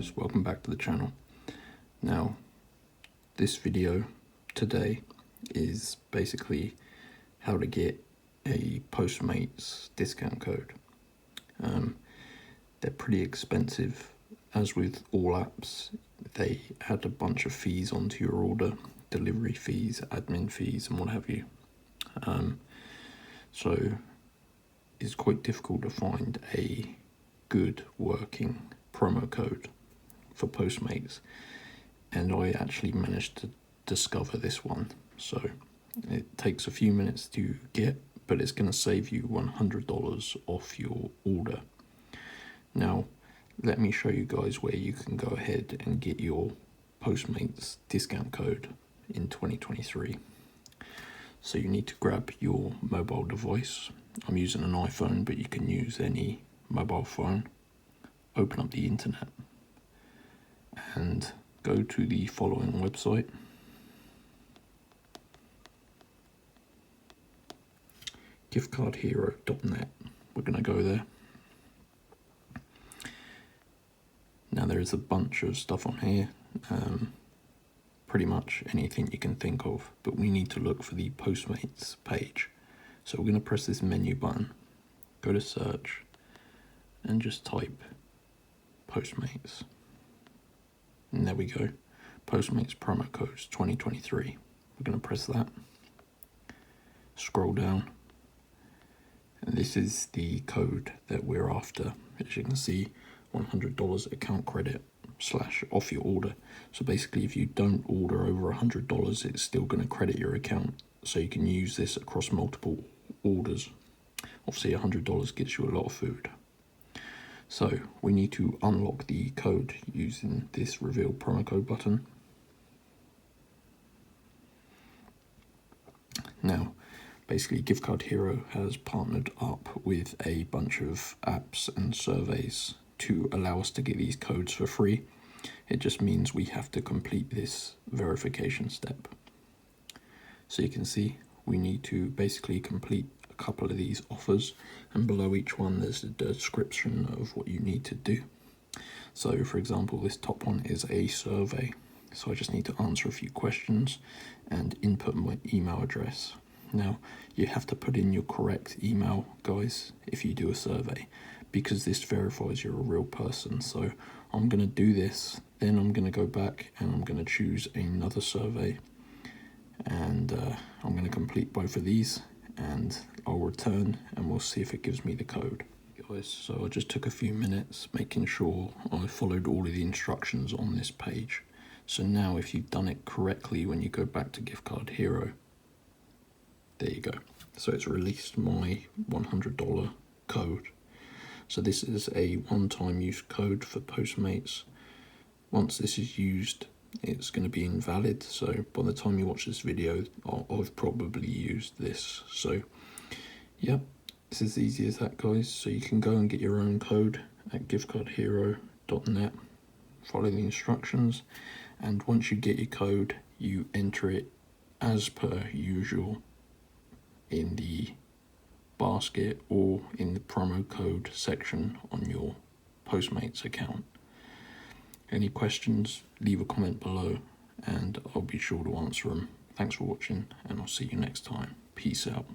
guys, welcome back to the channel. Now, this video today is basically how to get a Postmates discount code. They're pretty expensive. As with all apps, they add a bunch of fees onto your order, delivery fees, admin fees, and what have you. So it's quite difficult to find a good working promo code for Postmates, and I actually managed to discover this one. So it takes a few minutes to get, but it's going to save you $100 off your order. Now, let me show you guys where you can go ahead and get your Postmates discount code in 2023. So you need to grab your mobile device. I'm using an iPhone, but you can use any mobile phone. Open up the internet and go to the following website. giftcardhero.net. We're going to go there. Now there is a bunch of stuff on here, pretty much anything you can think of, but we need to look for the Postmates page. So we're going to press this menu button, go to search, and just type Postmates. And there we go, Postmates promo codes 2023. We're going to press that, scroll down, and this is the code that we're after. As you can see, $100 account credit / off your order. So basically, if you don't order over $100, it's still going to credit your account, so you can use this across multiple orders. Obviously $100 gets you a lot of food. So we need to unlock the code using this reveal promo code button. Now, basically, Gift Card Hero has partnered up with a bunch of apps and surveys to allow us to get these codes for free. It just means we have to complete this verification step. So you can see we need to basically complete a couple of these offers, and below each one there's a description of what you need to do. So for example, this top one is a survey, so I just need to answer a few questions and input my email address. Now, you have to put in your correct email, guys, if you do a survey, because this verifies you're a real person. So I'm going to do this, then I'm going to go back and I'm going to choose another survey, and I'm going to complete both of these, and I'll return and we'll see if it gives me the code. Guys, so I just took a few minutes making sure I followed all of the instructions on this page. So now if you've done it correctly, when you go back to Gift Card Hero, there you go. So it's released my $100 code. So this is a one-time use code for Postmates. Once this is used, it's going to be invalid. So by the time you watch this video, I've probably used this. So yep, it's as easy as that, guys. So you can go and get your own code at giftcardhero.net. Follow the instructions, and once you get your code, you enter it as per usual in the basket or in the promo code section on your Postmates account. Any questions, leave a comment below and I'll be sure to answer them. Thanks for watching, and I'll see you next time. Peace out.